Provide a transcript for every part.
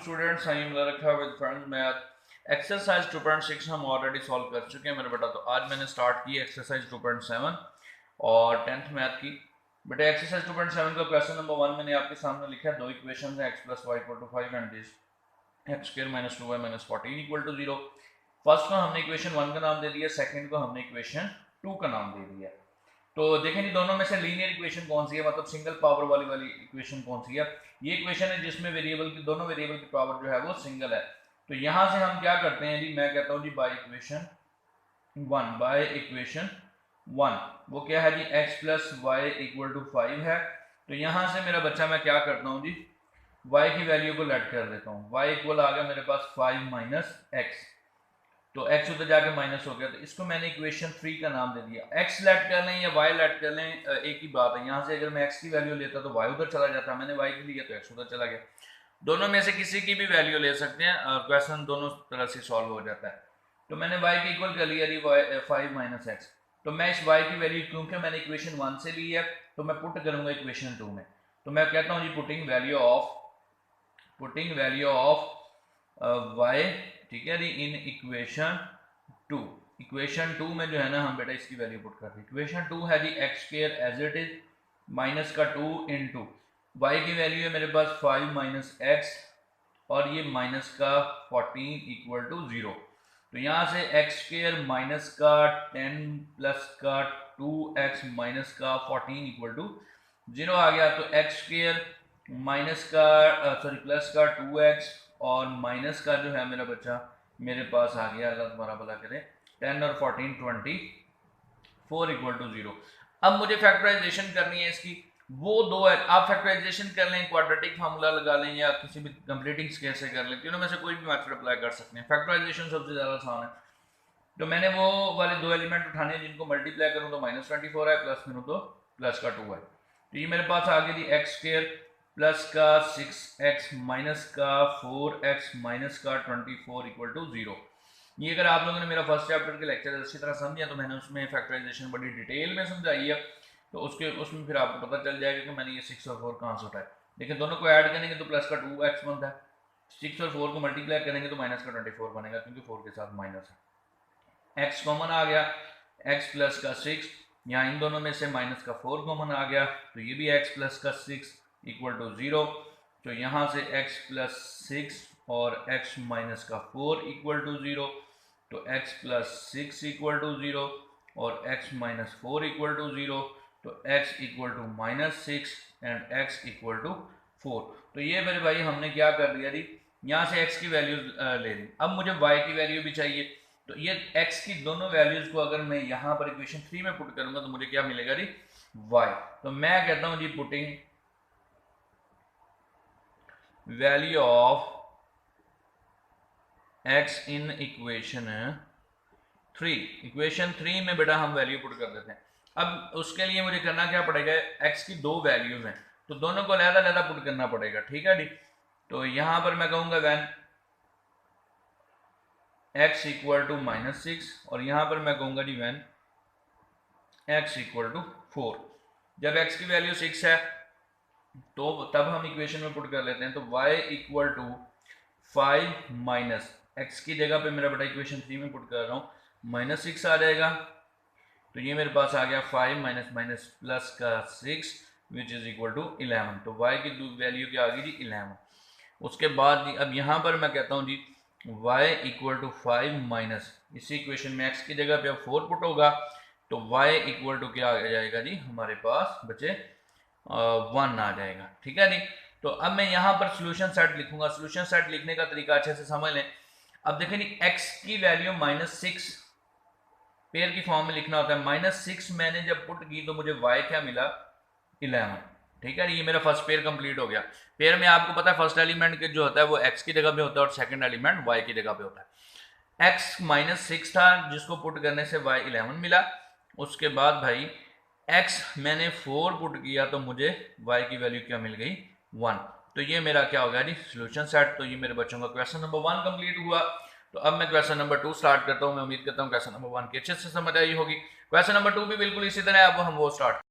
Students, I am रखा with friends math exercise 2.6 हम already solve कर चुके हैं मेरे बेटा। तो आज मैंने स्टार्ट की एक्सरसाइज 2.7 और 10th मैथ की। बेटा एक्सरसाइज 2.7 का क्वेश्चन नंबर 1 मैंने आपके सामने लिखा है। दो इक्वेशन है, x plus Y equal to 5 and this X square minus 2y minus 14 equal to 0। First को हमने इक्वेशन 1 का नाम दे दिया, सेकंड को हमने इक्वेशन 2 का नाम दे दिया। तो देखें जी दोनों में से लीनियर इक्वेशन कौन सी है, मतलब सिंगल पावर वाली इक्वेशन कौन सी है। ये इक्वेशन है जिसमें वेरिएबल की दोनों वेरिएबल की पावर जो है वो सिंगल है। तो यहां से हम क्या करते हैं जी, मैं कहता हूं जी बाय इक्वेशन 1 वो क्या है जी, x plus Y equal to 5 है। तो यहां से मेरा बच्चा मैं क्या करता हूं जी, y की वैल्यू को लेट कर देता हूं। y इक्वल आ गया मेरे पास 5 माइनस एक्स, तो x उधर जाके माइनस हो गया, तो इसको मैंने इक्वेशन 3 का नाम दे दिया। x लेट कर लें या y लेट कर लें, एक ही बात है। यहाँ से अगर मैं x की वैल्यू लेता तो y उधर चला जाता, मैंने y की लिया तो x उधर चला गया। दोनों में से किसी की भी वैल्यू ले सकते हैं, क्वेश्चन दोनों तरह से सॉल्व हो जाता है। तो मैंने y के इक्वल कर लिया जी 5 माइनस एक्स। तो मैं इस y की वैल्यू क्योंकि मैंने इक्वेशन 1 से ली है तो मैं पुट करूंगा इक्वेशन 2 में। तो मैं कहता हूँ जी पुटिंग वैल्यू ऑफ y, ठीक है जी, इन इक्वेशन 2 में जो है ना हम बेटा इसकी वैल्यू पुट करते हैं। इक्वेशन 2 है जी x square as it is minus का 2 इंटू वाई की वैल्यू है मेरे पास 5 माइनस एक्स और ये माइनस का 14 इक्वल टू 0। तो यहाँ से एक्स स्क्वायर माइनस का 10 प्लस का 2x माइनस का 14 इक्वल टू 0 आ गया। तो एक्स स्क्वायर माइनस का प्लस का 2x और माइनस का जो है मेरा बच्चा मेरे पास आ गया, अल्लाह तुम्हारा भला करे, 10 और 14 24 इक्वल टू 0। अब मुझे फैक्टराइजेशन करनी है इसकी, वो दो है। आप फैक्टराइजेशन कर लें, क्वाड्रेटिक फार्मूला लगा लें या किसी भी कंप्लीटिंग स्केल से कर लें, तीनों में से कोई भी मेथड अप्लाई कर सकते हैं। फैक्टराइजेशन सबसे ज़्यादा आसान है। तो मैंने वो वाले दो एलिमेंट उठाने हैं जिनको मल्टीप्लाई करूँ तो माइनस 24 है, प्लस करूँ तो प्लस का 2 है। तो ये मेरे पास आ गया जी एक्स स्क्वायर प्लस का 6x माइनस का 4x माइनस का 24 इक्वल टू 0। ये अगर आप लोगों ने मेरा फर्स्ट चैप्टर के लेक्चर अच्छी तरह समझा तो मैंने उसमें फैक्टराइजेशन बड़ी डिटेल में समझाई है, तो उसमें फिर आपको पता चल जाएगा कि मैंने ये 6 और 4 कहाँ से उठाया। लेकिन दोनों को ऐड करेंगे तो प्लस का 2x बनता है, 6 और 4 को मल्टीप्लाई करेंगे तो माइनस का 24 बनेगा क्योंकि 4 के साथ माइनस है। x कॉमन आ गया, x प्लस का 6, यहाँ इन दोनों में से माइनस का 4 कॉमन आ गया तो ये भी x प्लस का 6 इक्वल टू 0। तो यहाँ से x प्लस 6 और x माइनस का 4 इक्वल टू 0, तो x प्लस 6 इक्वल टू 0 और x माइनस 4 इक्वल टू 0, तो x equal to minus 6 and x equal to 4। तो ये मेरे भाई हमने क्या कर दिया जी, यहाँ से x की वैल्यू ले ली। अब मुझे y की वैल्यू भी चाहिए, तो ये x की दोनों वैल्यूज को अगर मैं यहाँ पर इक्वेशन 3 में पुट करूंगा तो मुझे क्या मिलेगा जी, y। तो मैं कहता हूं जी putting value of x in equation 3। Equation 3 में बेटा हम वैल्यू पुट कर देते हैं। अब उसके लिए मुझे करना क्या पड़ेगा, x की दो वैल्यूज हैं तो दोनों को अलग-अलग पुट करना पड़ेगा, ठीक है जी। तो यहां पर मैं कहूंगा when x equal to minus 6 और यहां पर मैं कहूंगा जी व्हेन x इक्वल टू 4। जब x की वैल्यू 6 है तो तब हम इक्वेशन में पुट कर लेते हैं। तो y equal to 5 minus X की जगह पे मेरा बेटा इक्वेशन 3 में पुट कर रहा हूँ माइनस 6 आ जाएगा। तो ये मेरे पास आ गया 5 माइनस माइनस प्लस का 6 विच इज इक्वल टू 11। तो y की वैल्यू क्या आ गई जी 11। उसके बाद अब यहाँ पर मैं कहता हूँ जी y इक्वल टू 5 माइनस, इसी इक्वेशन में x की जगह पे अब 4 पुट होगा तो y इक्वल टू क्या आ जाएगा जी हमारे पास बचे 1 आ जाएगा, ठीक है जी। तो अब मैं यहाँ पर सोल्यूशन सेट लिखूंगा। सोल्यूशन सेट लिखने का तरीका अच्छे से समझ लें। अब देखें जी x की वैल्यू माइनस 6 पेयर की फॉर्म में लिखना होता है। माइनस 6 मैंने जब पुट की तो मुझे y क्या मिला 11, ठीक है। ये मेरा फर्स्ट पेयर कंप्लीट हो गया। पेयर में आपको पता है फर्स्ट एलिमेंट के जो होता है वो x की जगह पे होता है और सेकंड एलिमेंट y की जगह पे होता है। x माइनस 6 था जिसको पुट करने से y 11 मिला। उसके बाद भाई x मैंने 4 पुट किया तो मुझे y की वैल्यू क्या मिल गई 1। तो ये मेरा क्या हो गया जी सोल्यूशन सेट। तो ये मेरे बच्चों का क्वेश्चन नंबर 1 कंप्लीट हुआ। तो अब मैं क्वेश्चन नंबर 2 स्टार्ट करता हूं। मैं उम्मीद करता हूं क्वेश्चन नंबर 1 की अच्छे से समझ आई होगी। क्वेश्चन नंबर 2 भी बिल्कुल इसी तरह है, अब हम वो स्टार्ट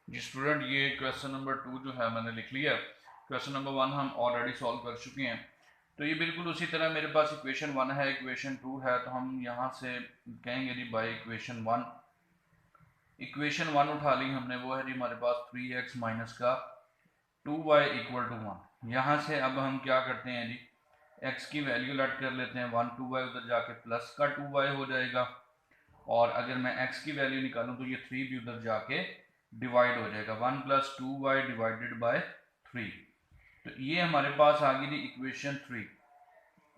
जी स्टूडेंट। ये क्वेश्चन नंबर 2 जो है मैंने लिख लिया। क्वेश्चन नंबर 1 हम ऑलरेडी सॉल्व कर चुके हैं। तो ये बिल्कुल उसी तरह मेरे पास इक्वेशन 1 है, इक्वेशन 2 है, तो हम यहाँ से कहेंगे जी बाय इक्वेशन 1। इक्वेशन 1 उठा ली हमने, वो है जी हमारे पास 3x माइनस का 2y इक्वल टू 1। यहाँ से अब हम क्या करते हैं जी, x की वैल्यू लट कर लेते हैं, 1 2y उधर जाके प्लस का 2y हो जाएगा, और अगर मैं x की वैल्यू निकालूं तो ये 3 भी उधर जाके डिवाइड हो जाएगा, 1 प्लस 2y डिवाइडेड बाय 3। तो ये हमारे पास आ गई थी इक्वेशन 3।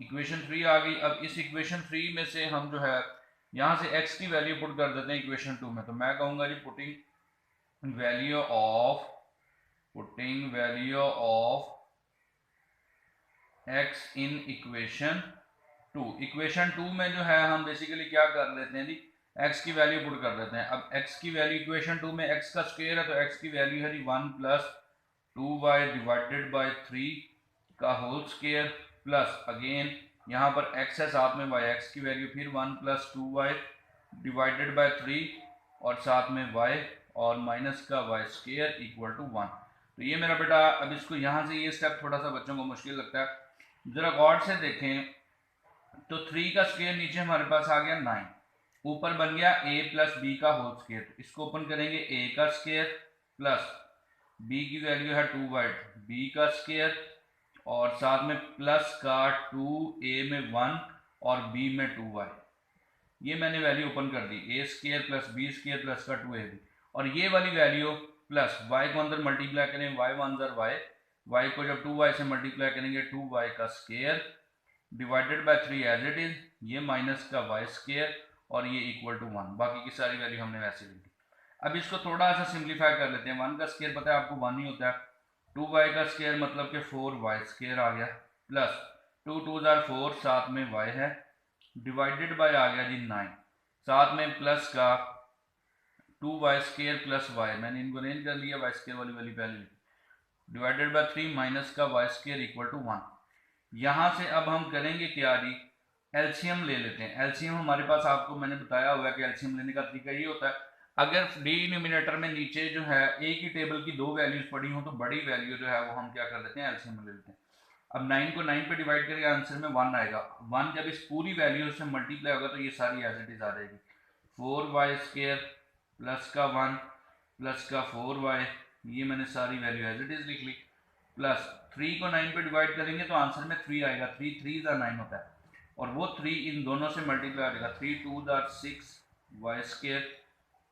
इक्वेशन 3 आ गई। अब इस इक्वेशन 3 में से हम जो है यहाँ से x की वैल्यू पुट कर देते हैं इक्वेशन 2 में। तो मैं कहूँगा जी putting value of x in equation 2। Equation 2 में जो है हम बेसिकली क्या कर लेते हैं जी, x की वैल्यू पुट कर देते हैं। अब x की वैल्यू इक्वेशन 2 में x का स्क्वायर है, तो x की वैल्यू है जी 1 प्लस 2y डिवाइडेड बाय 3 का होल स्क्वायर, प्लस अगेन यहाँ पर x है, साथ में y, x की वैल्यू फिर 1 प्लस 2y डिवाइडेड बाय 3 और साथ में y और माइनस का y स्क्वायर इक्वल टू 1। तो ये मेरा बेटा, अब इसको यहाँ से ये स्टेप थोड़ा सा बच्चों को मुश्किल लगता है, जरा गौर से देखें तो 3 का स्क्वायर नीचे हमारे पास आ गया 9, ऊपर बन गया a प्लस बी का होल स्क्वायर। तो इसको ओपन करेंगे, a का स्क्वायर प्लस b की वैल्यू है 2y, b का स्क्वायर और साथ में प्लस का 2a में 1 और b में 2y। ये मैंने वैल्यू ओपन कर दी, a square plus b square plus का 2ab, और ये वाली वैल्यू प्लस y को अंदर मल्टीप्लाई करें, y वन जर y को जब 2y से मल्टीप्लाई करेंगे 2y का square divided by 3 as it is, ये माइनस का y स्क्वायर और ये इक्वल टू 1। बाकी की सारी वैल्यू हमने वैसे ली थी। अब इसको थोड़ा सा सिंप्लीफाई कर लेते हैं। 1 का स्क्वायर पता है आपको 1 ही होता है, 2y का स्क्वायर मतलब कि 4y स्क्वायर आ गया, प्लस 2 2 4 साथ में y है, डिवाइडेड बाय आ गया जी 9, साथ में प्लस का 2y स्क्वायर प्लस y, मैंने इनको अरेंज कर लिया, y स्क्वायर वाली वैल्यू पहले, डिवाइडेड बाय 3 माइनस का y स्क्वायर इक्वल टू 1। यहाँ से अब हम करेंगे क्या जी, एलसीएम ले लेते हैं। एलसीएम हमारे पास आपको मैंने बताया हुआ है कि एलसीएम लेने का तरीका ये होता है, अगर डिनोमिनेटर में नीचे जो है एक ही टेबल की 2 वैल्यूज पड़ी हो तो बड़ी वैल्यू जो है वो हम क्या कर लेते हैं, एलसीएम ले लेते हैं। अब 9 को 9 पे डिवाइड करेंगे, आंसर में 1 आएगा। 1 जब इस पूरी वैल्यू से मल्टीप्लाई होगा तो ये सारी एज इट इज आ जाएगी, 4y स्क्वायर प्लस का 1 प्लस का 4y, ये मैंने सारी वैल्यू एज इट इज लिख ली, प्लस 3 को 9 पे डिवाइड करेंगे तो आंसर में 3 आएगा, 3 3 9 होता है, और वो 3 इन दोनों से मल्टीप्लाई हो जाएगा, 3 2 6 y स्क्वायर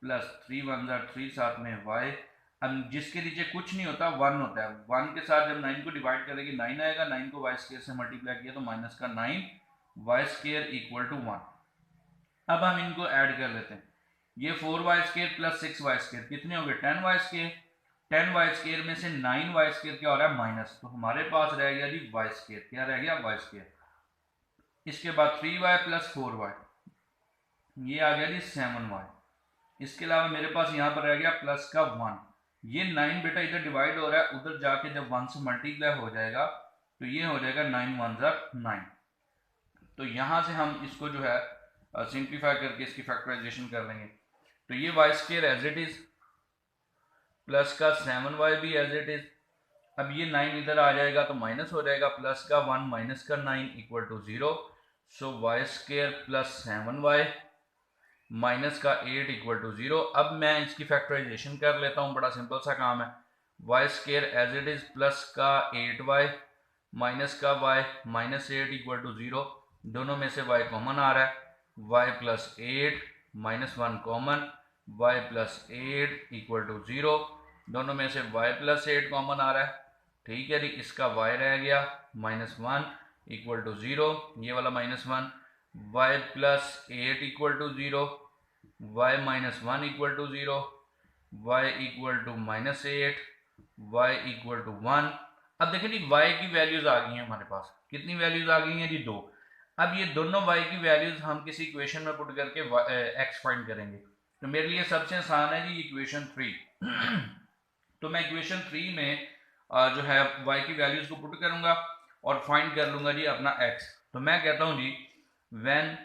प्लस 3 1 3 साथ में y। अब जिसके नीचे कुछ नहीं होता 1 होता है, 1 के साथ जब 9 को डिवाइड करेंगे 9 आएगा, 9 को y स्क्वायर से मल्टीप्लाई किया तो माइनस का 9 y स्क्वायर इक्वल टू 1। अब हम इनको ऐड कर लेते हैं, ये 4y square plus 6y square कितने हो गए, 10y स्क्वायर, 10y स्क्वायर में से 9y स्क्वायर क्या हो रहा है, माइनस, तो हमारे पास रह गया जी y स्क्वायर, क्या रह गया, y स्क्वायर। इसके बाद 3y प्लस 4y, ये आ गया जी 7y। इसके अलावा मेरे पास यहाँ पर रह गया प्लस का 1, ये 9 बेटा इधर डिवाइड हो रहा है, उधर जाके जब 1 से मल्टीप्लाई हो जाएगा तो ये हो जाएगा 9 1 9। तो यहाँ से हम इसको जो है सिंप्लीफाई करके इसकी फैक्टराइजेशन कर लेंगे, तो ये y square as it is plus का 7y भी एज इट इज। अब ये 9 इधर आ जाएगा तो माइनस हो जाएगा, प्लस का 1 माइनस का 9 equal to 0। So y square plus 7y minus का 8 इक्वल टू 0। अब मैं इसकी फैक्टराइजेशन कर लेता हूँ, बड़ा सिंपल सा काम है। y square as it is plus का 8y माइनस का y माइनस 8 इक्वल टू 0, दोनों में से y कॉमन आ रहा है, y plus 8 minus 1 common, y plus 8 equal to 0, दोनों में से y प्लस 8 कॉमन आ रहा है, ठीक है जी। इसका y रह गया माइनस 1 इक्वल टू 0, ये वाला minus 1, y plus 8 equal to 0, y minus 1 equal to 0, y equal to minus 8, y equal to 1। अब देखिए जी y की वैल्यूज आ गई हैं हमारे पास, कितनी वैल्यूज आ गई हैं जी, 2। अब ये दोनों y की वैल्यूज हम किसी इक्वेशन में पुट करके x फाइंड करेंगे, तो मेरे लिए सबसे आसान है जी इक्वेशन 3। तो मैं इक्वेशन 3 में जो है y की वैल्यूज को पुट करूंगा और फाइंड कर लूंगा जी अपना x। तो मैं कहता हूं जी when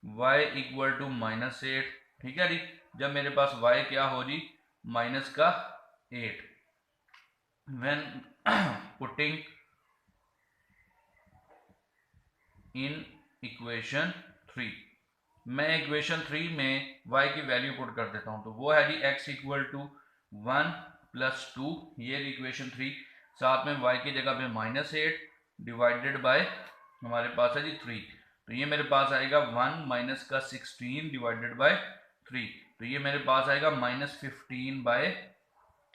y equal to minus 8, ठीक है जी, जब मेरे पास y क्या हो जी माइनस का 8, व्हेन पुटिंग इन इक्वेशन 3। मैं इक्वेशन 3 में y की वैल्यू पुट कर देता हूं, तो वो है जी x इक्वल टू 1 प्लस 2, ये इक्वेशन 3। साथ में y की जगह पे -8 डिवाइडेड बाय हमारे पास है जी 3, तो ये मेरे पास आएगा 1 माइनस का 16 डिवाइडेड बाय 3, तो ये मेरे पास आएगा -15 बाय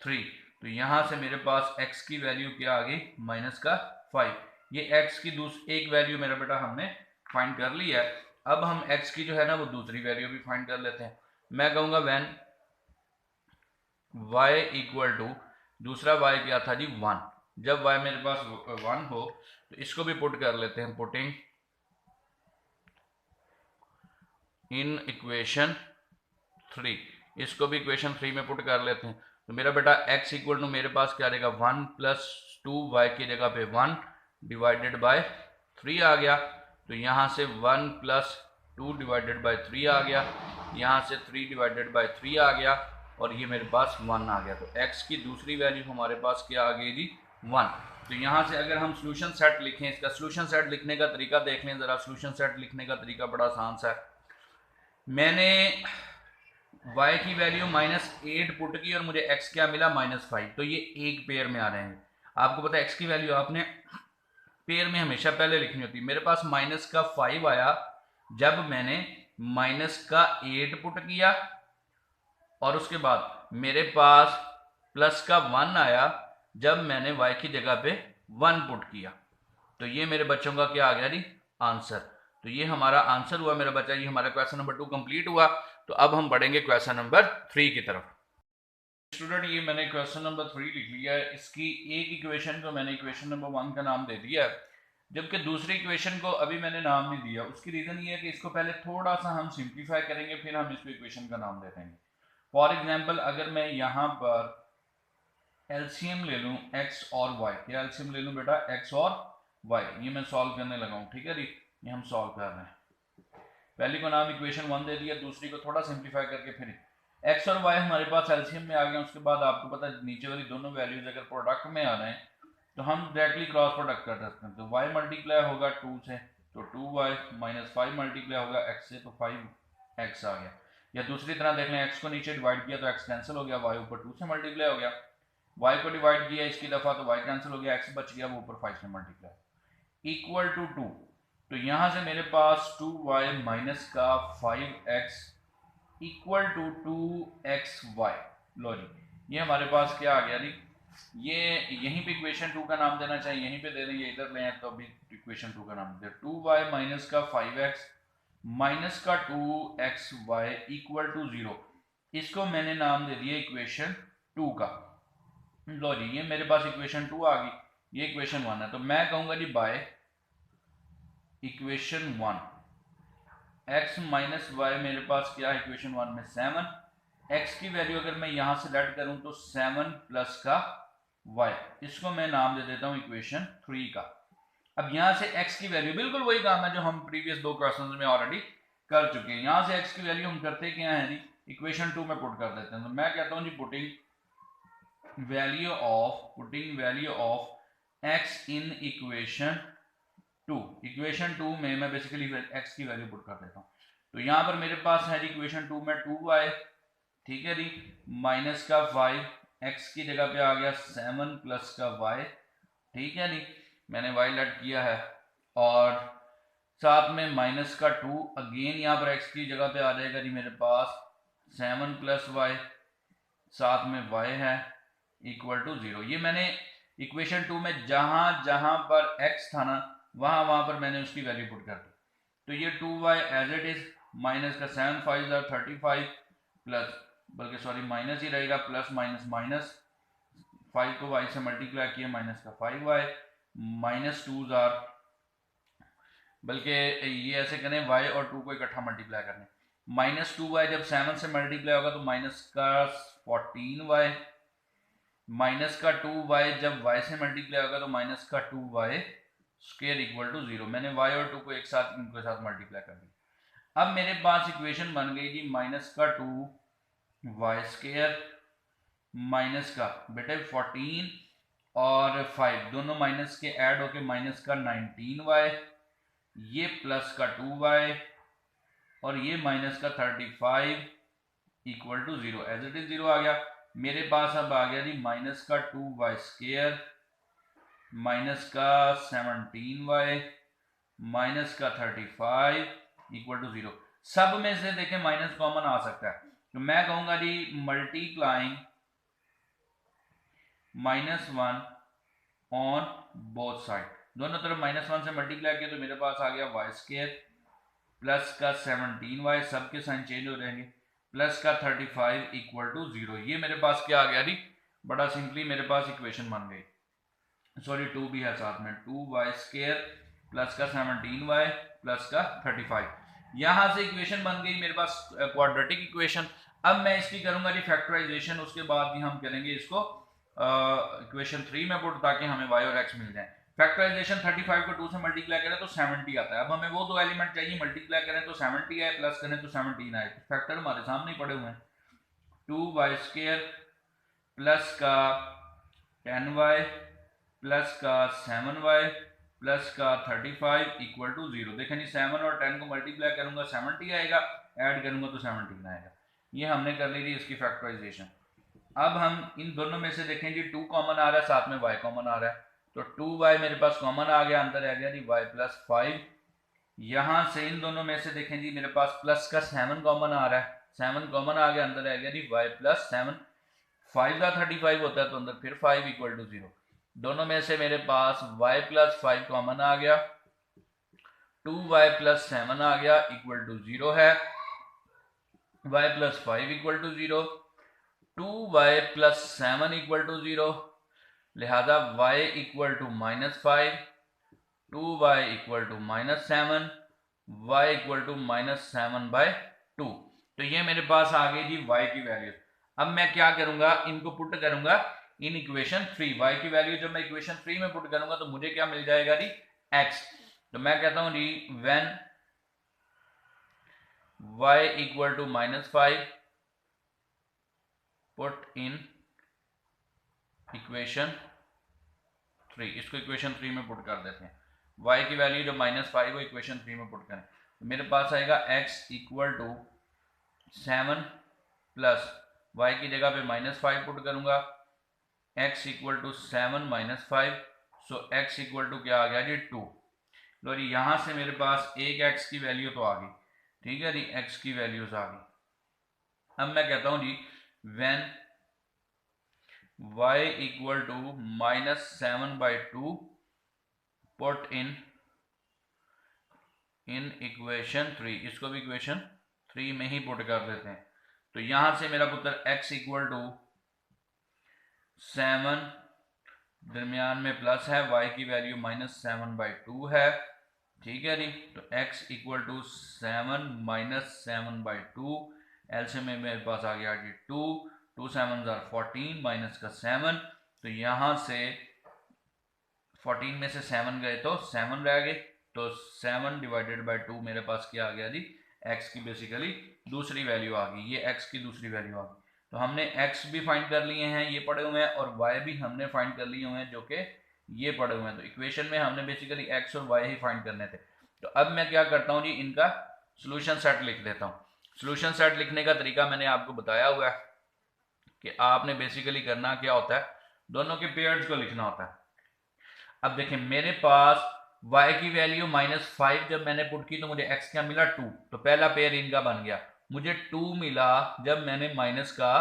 3। तो यहाँ से मेरे पास x की वैल्यू क्या आ गई, -5। ये x की एक वैल्यू मेरा बेटा हमने फाइंड कर ली है। अब हम x की जो है ना वो दूसरी वैल्यू भी फाइंड कर लेते हैं। मैं कहूँगा व्हेन y इक्वल टू, दूसरा y क्या था जी 1, जब y मेरे पास 1 हो तो इसको भी पुट कर लेते हैं, पुटिंग इन इक्वेशन 3, इसको भी इक्वेशन 3 में पुट कर लेते हैं। तो मेरा बेटा x इक्वल टू मेरे पास क्या रहेगा 1 प्लस 2, y की जगह पे 1 डिवाइडेड बाय 3 आ गया। तो यहाँ से 1 प्लस 2 डिवाइडेड बाय 3 आ गया, यहाँ से 3 डिवाइडेड बाय 3 आ गया, और ये मेरे पास 1 आ गया। तो x की दूसरी वैल्यू हमारे पास क्या आ गई जी 1। तो यहाँ से अगर हम सोल्यूशन सेट लिखें, इसका सोल्यूशन सेट लिखने का तरीका देख लें ज़रा। सोल्यूशन सेट लिखने का तरीका बड़ा आसान सा है। मैंने y की वैल्यू -8 पुट की और मुझे x क्या मिला -5, तो ये एक पेयर में आ रहे हैं। आपको पता है x की वैल्यू आपने पेयर में हमेशा पहले लिखनी होती है। मेरे पास -5 आया जब मैंने -8 पुट किया, और उसके बाद मेरे पास +1 आया जब मैंने y की जगह पे 1 पुट किया। तो ये मेरे बच्चों का क्या आ गया जी आंसर। तो ये हमारा आंसर हुआ मेरा बच्चा, ये हमारा क्वेश्चन नंबर 2 कंप्लीट हुआ। तो अब हम बढ़ेंगे क्वेश्चन नंबर 3 की तरफ। स्टूडेंट ये मैंने क्वेश्चन नंबर 3 लिख लिया है। इसकी एक इक्वेशन को मैंने इक्वेशन नंबर 1 का नाम दे दिया है, जबकि दूसरी इक्वेशन को अभी मैंने नाम नहीं दिया। उसकी रीजन ये है कि इसको पहले थोड़ा सा हम सिंप्लीफाई करेंगे, फिर हम इसको इक्वेशन का नाम दे देंगे। फॉर एग्जाम्पल अगर मैं यहाँ पर एलसीएम ले लूँ x और y, क्या एलसीएम ले लूँ बेटा x और y, ये मैं सॉल्व करने लगा हूँ, ठीक है जी। ये हम सॉल्व कर रहे हैं। पहली को नाम इक्वेशन 1 दे दिया, दूसरी को थोड़ा सिंप्लीफाई करके फिर x और y हमारे पास एलसीएम में आ गया। उसके बाद आपको पता है नीचे वाली दोनों वैल्यूज अगर प्रोडक्ट में आ रहे हैं तो हम डायरेक्टली क्रॉस प्रोडक्ट कर सकते हैं। तो y मल्टीप्लाई होगा 2 से तो 2y, -5 मल्टीप्लाई होगा x से तो 5x आ गया। या दूसरी तरह देख लें, x को नीचे डिवाइड किया तो x कैंसिल हो गया, y ऊपर 2 से मल्टीप्लाई हो गया, y को डिवाइड किया इसकी दफा तो y कैंसिल हो गया, x बच गया वो ऊपर 5 से मल्टीप्लाई इक्वल टू 2। तो यहां से मेरे पास 2y माइनस का 5x इक्वल टू 2xy। लो जी ये हमारे पास क्या आ गया जी, ये यहीं पे इक्वेशन 2 का नाम देना चाहिए, यहीं पे दे देंगे, इधर ले तो अभी इक्वेशन 2 का नाम दे 2y माइनस का 5x माइनस का 2xy इक्वल टू 0। इसको मैंने नाम दे दिया इक्वेशन 2 का। लो जी ये मेरे पास इक्वेशन 2 आ गई, ये इक्वेशन 1 है। तो मैं कहूंगा जी by equation 1 x minus y, मेरे पास क्या है इक्वेशन 1 में 7, x की वैल्यू अगर मैं यहां से लेट करूं तो 7 प्लस का y, इसको मैं नाम दे देता हूं इक्वेशन 3 का। अब यहां से x की वैल्यू बिल्कुल वही काम है जो हम प्रीवियस 2 क्वेश्चंस में ऑलरेडी कर चुके हैं। यहां से x की वैल्यू हम करते क्या है जी, इक्वेशन 2 में पुट कर देते हैं। तो मैं कहता हूं जी putting value of x in equation 2। Equation 2 में मैं बेसिकली x की वैल्यू पुट कर देता हूँ। तो यहाँ पर मेरे पास है जी इक्वेशन 2 में 2y, ठीक है जी, माइनस का 5, x की जगह पे आ गया 7 प्लस का y, ठीक है जी, मैंने y लेट किया है, और साथ में माइनस का 2, अगेन यहाँ पर x की जगह पे आ जाएगा जी मेरे पास 7 प्लस y, साथ में y है इक्वल टू 0। ये मैंने इक्वेशन 2 में जहां जहां पर x था ना वहां पर मैंने उसकी वैल्यू पुट कर दी। तो ये 2y as it is, minus का 7 5 35 प्लस, बल्कि सॉरी माइनस ही रहेगा, प्लस माइनस माइनस, 5 को y से मल्टीप्लाई किया माइनस का 5y, माइनस 2 जार, बल्कि ये ऐसे करें y और 2 को इकट्ठा मल्टीप्लाई करने, माइनस 2y जब 7 से मल्टीप्लाई होगा तो माइनस का 14y, माइनस का 2y जब y से मल्टीप्लाई होगा तो माइनस का 2y स्क्वायर इक्वल टू 0। मैंने y और 2 को एक साथ इनके साथ मल्टीप्लाई कर दिया। अब मेरे पास इक्वेशन बन गई जी माइनस का 2y स्क्वायर माइनस का बेटे 14 और 5 दोनों माइनस के ऐड होके माइनस का 19y ये प्लस का 2y और ये माइनस का 35 equal to 0, as it is 0 आ गया। मेरे पास अब आ गया जी माइनस का 2y² माइनस का 17y माइनस का 35 इक्वल टू 0। सब में से देखें माइनस कॉमन आ सकता है, तो मैं कहूंगा जी मल्टीप्लाइंग -1 ऑन बोथ साइड, दोनों तरफ -1 से मल्टीप्लाई किया तो मेरे पास आ गया y² प्लस का 17y, सबके साइन चेंज हो जाएंगे, प्लस का 35 इक्वल टू 0। ये मेरे पास क्या आ गया जी, बड़ा सिंपली मेरे पास इक्वेशन बन गई। सॉरी 2 भी है साथ में, 2y² प्लस का 17y प्लस का 35, यहां से इक्वेशन बन गई मेरे पास क्वाड्रेटिक इक्वेशन। अब मैं इसकी करूंगा जी फैक्टराइजेशन, उसके बाद भी हम करेंगे इसको इक्वेशन 3 में पुट, ताकि हमें y और x मिल जाए। फैक्टराइजेशन 35 को 2 से मल्टीप्लाई करें तो 70 आता है। अब हमें वो दो एलिमेंट चाहिए, मल्टीप्लाई करें तो 70 आए, प्लस करें तो 17 आए। फैक्टर हमारे सामने ही पड़े हुए हैं, 2y² प्लस का 10y प्लस का 7y प्लस का 35 इक्वल टू 0। देखें जी 7 और 10 को मल्टीप्लाई करूंगा 70 आएगा, ऐड करूंगा तो 17 आएगा। ये हमने कर ली थी इसकी फैक्टराइजेशन। अब हम इन दोनों में से देखें जी 2 कॉमन आ रहा है, साथ में y कॉमन आ रहा है, तो 2y मेरे पास कॉमन आ गया, अंदर आ गया जी y प्लस 5। यहां से इन दोनों में से देखें जी मेरे पास प्लस का 7 कॉमन आ रहा है, 7 कॉमन आ गया, अंदर आ गया जी y प्लस 7, 5 का 35 होता है तो अंदर फिर 5 इक्वल टू 0। दोनों में से मेरे पास y प्लस 5 कॉमन आ गया, 2y प्लस 7 आ गया इक्वल टू 0 है, y plus 5 equal to 0, 2y plus 7 equal to 0, लिहाजा y equal to -5, 2y equal to -7, y equal to -7/2। तो ये मेरे पास आ गई जी y की वैल्यू। अब मैं क्या करूंगा, इनको पुट करूंगा इन इक्वेशन 3। y की वैल्यू जब मैं इक्वेशन 3 में पुट करूंगा तो मुझे क्या मिल जाएगा जी, x। तो मैं कहता हूं जी when y equal to -5 put in equation 3, इसको इक्वेशन 3 में पुट कर देते हैं। y की वैल्यू जो -5 वो इक्वेशन 3 में पुट करें तो मेरे पास आएगा x equal to 7 plus y की जगह पे -5 पुट करूंगा, x equal to 7 -5, so x equal to क्या आ गया जी 2। लो जी यहां से मेरे पास एक x की वैल्यू तो आ गई, ठीक है जी, x की वैल्यूज आ गई। अब मैं कहता हूं जी when y equal to -7/2 put in equation 3, इसको भी इक्वेशन 3 में ही पुट कर देते हैं। तो यहां से मेरा पुत्र x इक्वल टू 7, दरमियान में प्लस है, y की वैल्यू -7/2 है, ठीक है जी। तो x इक्वल टू 7 -7/2, एलसीएम में मेरे पास आ गया जी 2, 2 7 14 माइनस का 7, तो यहां से 14 में से 7 गए तो 7 रह गए, तो 7 डिवाइडेड बाय 2 मेरे पास क्या आ गया जी, x की बेसिकली दूसरी वैल्यू आ गई, ये x की दूसरी वैल्यू आ गई। तो हमने x भी फाइंड कर लिए हैं, ये पढ़े हुए हैं, और y भी हमने फाइंड कर लिए हुए हैं जो कि ये पढ़े हुए हैं। तो इक्वेशन में हमने बेसिकली x और y ही फाइंड करने थे। तो अब मैं क्या करता हूँ जी, इनका सोल्यूशन सेट लिख देता हूँ। सोल्यूशन सेट लिखने का तरीका मैंने आपको बताया हुआ है कि आपने बेसिकली करना क्या होता है, दोनों के पेयर्स को लिखना होता है। अब देखें मेरे पास y की वैल्यू -5 जब मैंने पुट की तो मुझे x क्या मिला 2, तो पहला पेयर इनका बन गया। मुझे 2 मिला जब मैंने माइनस का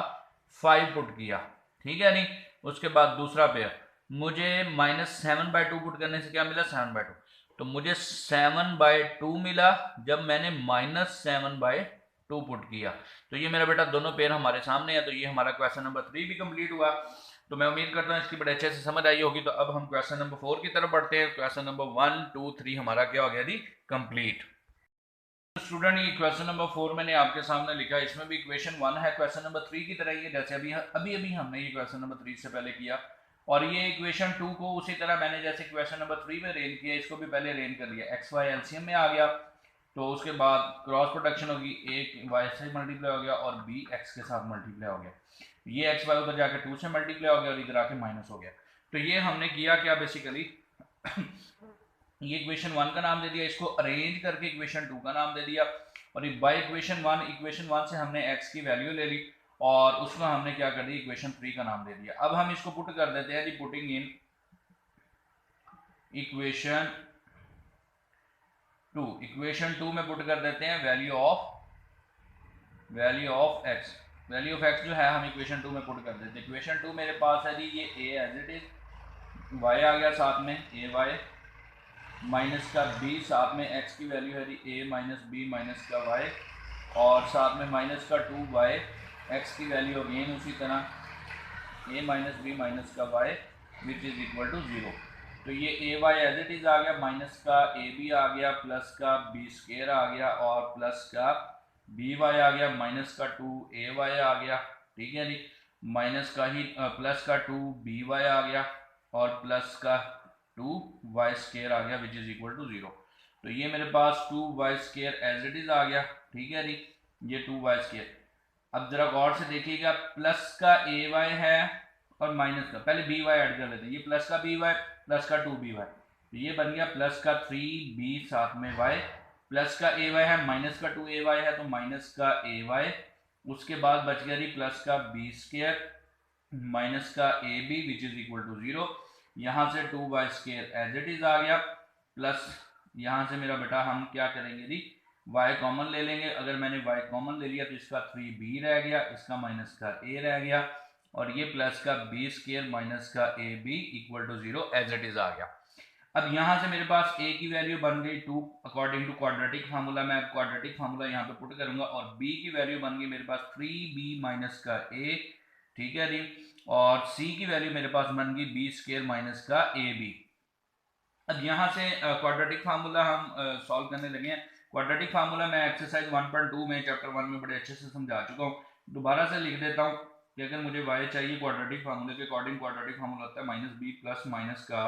5 पुट किया, ठीक है नहीं। उसके बाद दूसरा पेयर मुझे -7/2 पुट करने से क्या मिला 7/2, तो मुझे 7/2 मिला जब मैंने -7/2 पुट किया। तो ये मेरा बेटा दोनों पेयर हमारे सामने है। तो ये हमारा क्वेश्चन नंबर 3 भी कंप्लीट हुआ। तो मैं उम्मीद करता हूँ इसकी बड़े अच्छे से समझ आई होगी। तो अब हम क्वेश्चन नंबर 4 की तरफ बढ़ते हैं। क्वेश्चन नंबर 1 2 3 हमारा क्या हो गया जी, कंप्लीट। स्टूडेंट ये क्वेश्चन नंबर 4 मैंने आपके सामने लिखा, इसमें भी इक्वेशन 1 है, क्वेश्चन नंबर 3 की तरह ही है, जैसे अभी हमने ये क्वेश्चन नंबर 3 से पहले किया। और ये इक्वेशन 2 को उसी तरह मैंने जैसे क्वेश्चन नंबर 3 में रेन किया, इसको भी पहले रेन कर लिया। एक्स वाई एलसीएम में आ गया, तो उसके बाद क्रॉस प्रोडक्शन होगी, एक वाई से मल्टीप्लाई हो गया और बी एक्स के साथ मल्टीप्लाई हो गया। ये एक्स वाई उधर जाके 2 से मल्टीप्लाई हो गया और इधर आके माइनस हो गया। तो ये हमने किया क्या बेसिकली ये इक्वेशन 1 का नाम दे दिया, इसको अरेंज करके इक्वेशन 2 का नाम दे दिया, और बाय इक्वेशन 1 से हमने x की वैल्यू ले ली और उसको हमने क्या कर दिया, इक्वेशन 3 का नाम दे दिया। अब हम इसको पुट कर देते हैं जी, पुटिंग इन इक्वेशन 2 में पुट कर देते हैं value of x। Value of x जो है हम इक्वेशन 2 में पुट कर देते हैं। इक्वेशन 2 मेरे पास है जी, ये a as it is, y आ गया साथ में ay माइनस का b, साथ में x की वैल्यू है जी a माइनस b माइनस का y, और साथ में माइनस का 2y, x की वैल्यू अगेन उसी तरह a माइनस b माइनस का y which is equal to 0। तो ये a y as it is आ गया, माइनस का ए बी आ गया, प्लस का बी स्क्वायर आ गया, और प्लस का बी वाई आ गया, माइनस का 2 ए वाई आ गया, ठीक है जी, माइनस का ही प्लस का 2 बी वाई आ गया, और प्लस का 2 वाई स्क्वायर आ गया विच इज इक्वल टू 0। तो ये मेरे पास 2 y square as it is आ गया, ठीक है जी, ये 2 वाई स्क्वायर। अब जरा गौर से देखिएगा, प्लस का ए वाई है और माइनस का, पहले बी वाई ऐड कर लेते हैं, ये प्लस का बी वाई प्लस का 2 बी वाई, तो ये बन गया प्लस का 3 बी साथ में वाई, प्लस का ए वाई है, माइनस का 2 ए वाई है, तो माइनस का ए वाई, उसके बाद बच गया जी प्लस का बी स्क्वायर माइनस का a b which is equal to 0। यहाँ से 2 y square as it is आ गया, प्लस यहाँ से मेरा बेटा हम क्या करेंगे जी, y कॉमन ले लेंगे। अगर मैंने y कॉमन ले लिया तो इसका 3b रह गया, इसका माइनस का a रह गया, और ये प्लस का b स्क्वायर माइनस का a b equal to 0 as it is आ गया। अब यहाँ से मेरे पास a की वैल्यू बन गई 2 अकॉर्डिंग टू क्वाड्रेटिक फार्मूला, मैं क्वाड्रेटिक फार्मूला यहाँ पे पुट करूंगा, और b की वैल्यू बन गई मेरे पास 3b माइनस का a, ठीक है जी, और c की वैल्यू मेरे पास बन गई b स्क्वायर माइनस का ए बी। अब यहाँ से क्वाड्रेटिक फार्मूला हम सॉल्व करने लगे हैं। क्वाड्रेटिक फार्मूला मैं एक्सरसाइज 1.2 में चैप्टर 1 में बड़े अच्छे से समझा चुका हूँ, दोबारा से लिख देता हूँ कि अगर मुझे y चाहिए क्वाड्रेटिक फार्मूले के अकॉर्डिंग, क्वाड्रेटिक फार्मूला होता है माइनस बी प्लस माइनस का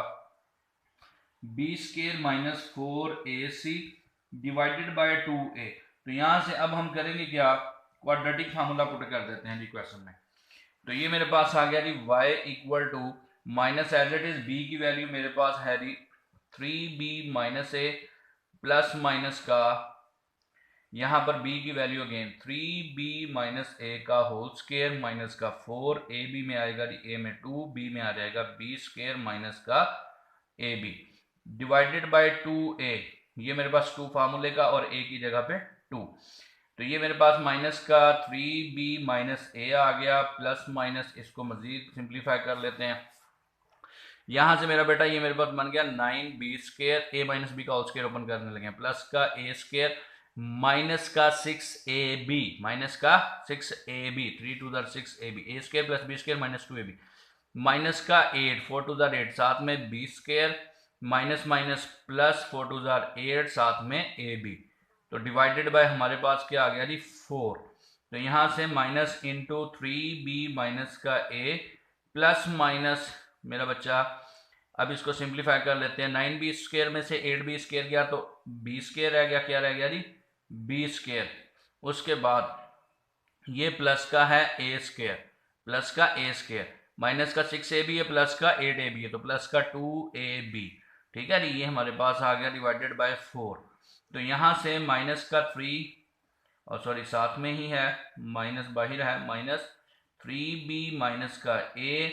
b square minus 4ac divided by 2a। तो यहाँ से अब हम करेंगे क्या, क्वाड्रेटिक फार्मूला पुट कर देते हैं जी क्वेश्चन में। तो ये मेरे पास आ गया जी y equal to minus as it is b की वैल्यू मेरे पास है जी 3b minus a plus minus का, यहाँ पर b की वैल्यू अगेन 3b माइनस ए का होल स्क्वायर माइनस का 4, ए बी में आएगा ए में 2, b में आ जाएगा b स्क्वायर माइनस का a B divided by 2a। ये मेरे पास 2 फार्मूले का और a की जगह पे 2, तो ये मेरे पास माइनस का 3b माइनस ए आ गया, प्लस माइनस इसको मजीद सिंप्लीफाई कर लेते हैं। यहां से मेरा बेटा ये मेरे पास बन गया 9b square, a minus b का होल स्क्वायर ओपन करने लगे, प्लस का a स्क्वायर माइनस का 6ab माइनस का 6ab 3 to the 6ab, a square plus b square minus 2ab minus का 8 4 टू द 8 साथ में b square minus minus plus 4 to the 8 साथ में ab, तो डिवाइडेड बाय हमारे पास क्या आ गया जी 4। तो यहाँ से माइनस इंटू 3b माइनस का a प्लस माइनस मेरा बच्चा, अब इसको सिंप्लीफाई कर लेते हैं, 9b स्क्वायर में से 8b स्क्वायर गया तो b स्क्वायर रह गया, क्या रह गया जी b स्क्वायर, उसके बाद ये प्लस का है a स्क्वायर, प्लस का a स्क्वायर माइनस का 6ab है, प्लस का 8ab है, तो प्लस का 2ab, ठीक है जी, ये हमारे पास आ गया डिवाइडेड बाय 4। तो यहाँ से माइनस का 3 और सॉरी साथ में ही है माइनस बाहर है, माइनस 3b माइनस का a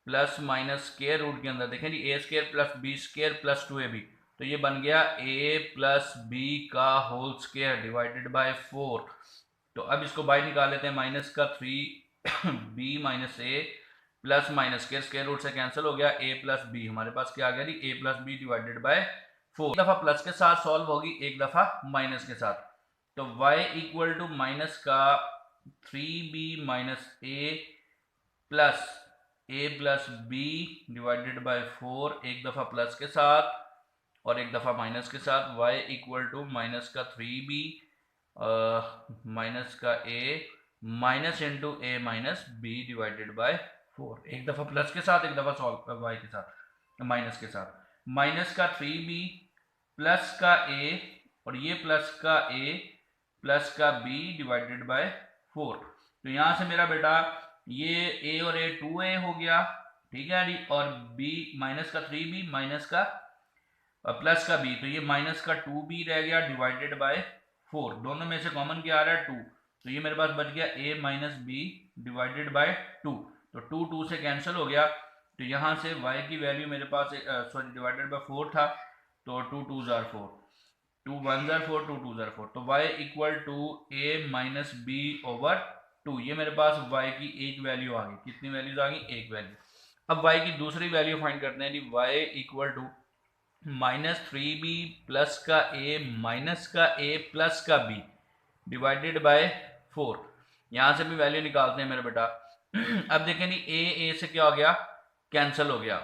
plus minus square root के अंदर देखें जी a square plus b square plus 2ab, तो ये बन गया a प्लस b का होल स्क्वायर डिवाइडेड बाय 4। तो अब इसको बाहर निकाल लेते हैं, माइनस का 3b minus a plus minus square, square root से कैंसिल हो गया, a प्लस b हमारे पास क्या आ गया जी a plus b divided by 4। एक दफा प्लस के साथ सॉल्व होगी, एक दफा माइनस के साथ, तो y इक्वल टू माइनस का 3b minus a plus a plus b divided by 4, एक दफा प्लस के साथ और एक दफा माइनस के साथ, y इक्वल टू माइनस का 3b माइनस का a minus into a minus b divided by 4, एक दफा प्लस के साथ एक दफा सॉल्व y के साथ माइनस के साथ, माइनस का 3b प्लस का a और ये प्लस का a प्लस का b डिवाइडेड बाय 4। तो यहाँ से मेरा बेटा ये a और a 2a हो गया, ठीक है जी, और b माइनस का 3b माइनस का प्लस का बी, तो ये माइनस का 2b रह गया डिवाइडेड बाय 4, दोनों में से कॉमन क्या आ रहा है 2, तो ये मेरे पास बच गया a minus b divided by 2, तो 2 से कैंसिल हो गया, तो यहाँ से y की वैल्यू मेरे पास सॉरी डिवाइडेड बाय 4 था, तो 2 2 जार 4, 2 1 जार 4, 2 2 जार 4, तो y equal to a minus b over 2, ये मेरे पास y की एक वैल्यू आ गई, कितनी वैल्यूज आ गई, एक वैल्यू। अब y की दूसरी वैल्यू फाइंड करते हैं जी, y equal to -3b plus का a माइनस का a प्लस का b डिवाइडेड बाय 4, यहाँ से भी वैल्यू निकालते हैं मेरे बेटा। अब देखें जी a से क्या हो गया, कैंसिल हो गया,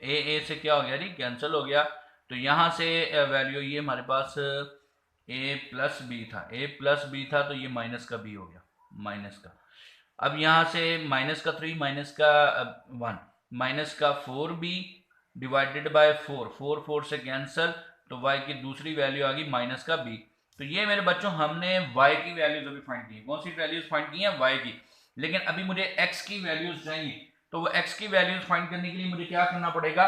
a से क्या हो गया जी, कैंसिल हो गया, तो यहाँ से वैल्यू ये हमारे पास a प्लस बी था, a प्लस बी था, तो ये माइनस का b हो गया, माइनस का। अब यहाँ से माइनस का 3 माइनस का 1 माइनस का 4b डिवाइडेड बाय 4, 4 4 से कैंसिल, तो y की दूसरी वैल्यू आ गई माइनस का b। तो ये मेरे बच्चों हमने y की वैल्यूज अभी फाइंड की, कौन सी वैल्यूज फाइंड की हैं, y की, लेकिन अभी मुझे x की वैल्यूज चाहिए, तो वो x की वैल्यूज फाइंड करने के लिए मुझे क्या करना पड़ेगा,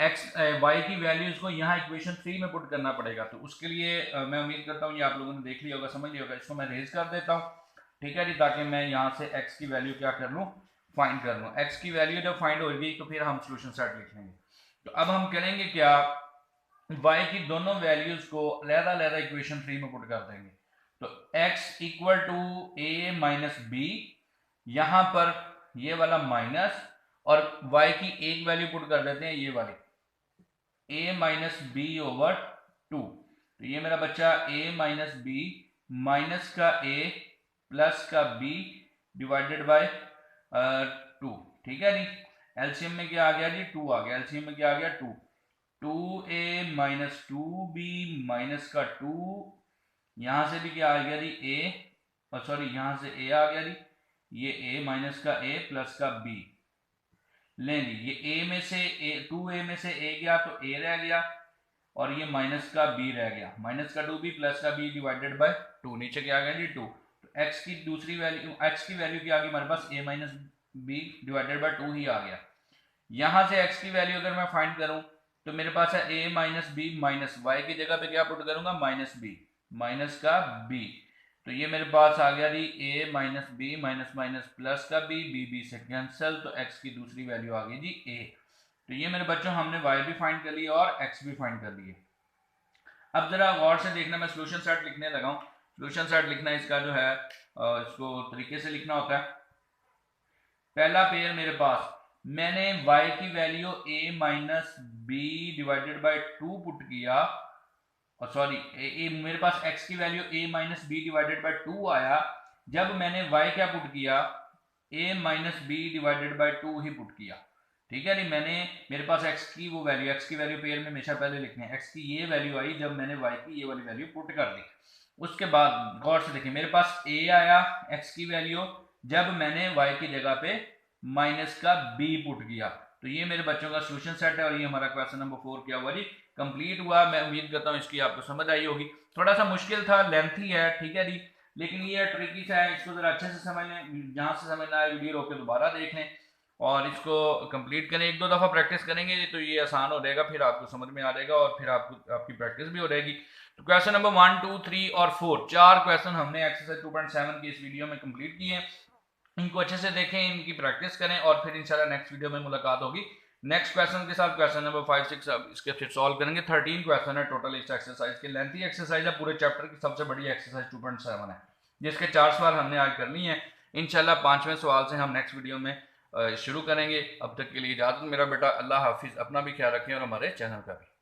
y की वैल्यूज को यहाँ इक्वेशन 3 में पुट करना पड़ेगा। तो उसके लिए मैं उम्मीद करता हूँ ये आप लोगों ने देख लिया होगा, समझ लिया होगा, इसको मैं रेज कर देता हूँ, ठीक है जी, ताकि मैं यहाँ से x की वैल्यू क्या कर लूँ, फाइंड कर लूँ। x की वैल्यू जब फाइंड होगी तो फिर हम सोल्यूशन सेट लिख लेंगे। तो अब हम करेंगे क्या, y की दोनों वैल्यूज को अलग-अलग इक्वेशन 3 में पुट कर देंगे, तो x equal to a minus b, यहां पर ये वाला माइनस, और y की एक वैल्यू पुट कर देते हैं ये वाली a माइनस बी ओवर 2, तो ये मेरा बच्चा a माइनस बी माइनस का a प्लस का b डिवाइडेड बाय 2, ठीक है जी। एलसीएम में क्या आ गया जी, 2 आ गया, एलसीएम में क्या आ गया 2, 2a माइनस 2b माइनस का 2, यहां से भी क्या आ गया जी a, और सॉरी यहां से a आ गया जी, ये a माइनस का a प्लस का b, लें जी ये a में से a, 2a में से a गया तो a रह गया, और ये माइनस का b रह गया, माइनस का 2b प्लस का b डिवाइडेड बाय 2, नीचे क्या आ गया जी 2, तो x की दूसरी वैल्यू, x की वैल्यू क्या आ गई हमारे पास, a minus b divided by 2 ही आ गया। यहां से x की वैल्यू अगर मैं फाइंड करूं तो मेरे पास है a minus b minus y की जगह पे क्या पुट करूंगा, माइनस b माइनस का b, तो ये मेरे पास आ गया जी a minus b minus minus plus का b, b से कैंसिल, तो x की दूसरी वैल्यू आ गई जी a। तो ये मेरे बच्चों हमने y भी फाइंड कर लिया और x भी फाइंड कर लिए। अब जरा गौर से देखना, मैं सोल्यूशन सेट लिखने लगा हूं। सोल्यूशन सेट लिखना इसका जो है इसको तरीके से लिखना होता है। पहला पेयर मेरे पास मैंने y की value a minus b divided by 2 put किया, और सॉरी मेरे पास x की value a minus b divided by 2 आया, जब मैंने y क्या पुट किया, a minus b divided by 2 ही पुट किया, ठीक है नहीं, मैंने मेरे पास x की वो वैल्यू, x की वैल्यू पेयर में हमेशा पहले लिखने हैं, x की ये वैल्यू आई जब मैंने y की ये वाली वैल्यू पुट कर दी। उसके बाद गौर से देखिए मेरे पास a आया x की वैल्यू जब मैंने y की जगह पे माइनस का b पुट किया, तो ये मेरे बच्चों का सोल्यूशन सेट है, और ये हमारा क्वेश्चन नंबर 4 क्या हुआ जी, कंप्लीट हुआ। मैं उम्मीद करता हूँ इसकी आपको समझ आई होगी, थोड़ा सा मुश्किल था, लेंथी है, ठीक है जी, लेकिन ये ट्रिकी सा है, इसको जरा अच्छे से समझ लें, जहां से समझना है वीडियो रोक के दोबारा देख लें और इसको कंप्लीट करें, एक दो दफा प्रैक्टिस करेंगे तो ये आसान हो जाएगा, फिर आपको समझ में आ जाएगा और फिर आपकी प्रैक्टिस भी हो जाएगी। तो क्वेश्चन नंबर 1 2 3 और 4 चार क्वेश्चन हमने एक्सरसाइज 2.7 की इस वीडियो में कंप्लीट किए हैं। इनको अच्छे से देखें, इनकी प्रैक्टिस करें और फिर इंशाल्लाह नेक्स्ट वीडियो में मुलाकात होगी नेक्स्ट क्वेश्चन के साथ। क्वेश्चन नंबर 5 6 इसके फिर सॉल्व करेंगे। 13 क्वेश्चन है टोटल इस एक्सरसाइज के, लेंथी एक्सरसाइज है, पूरे चैप्टर की सबसे बड़ी एक्सरसाइज 2.7 है, जिसके 4 सवाल हमने आज कर लिए हैं। इंशाल्लाह 5वें सवाल से हम नेक्स्ट वीडियो में शुरू करेंगे। अब तक के लिए इजाजत मेरा बेटा, अल्लाह हाफिज़, अपना भी ख्याल रखें और हमारे चैनल का भी।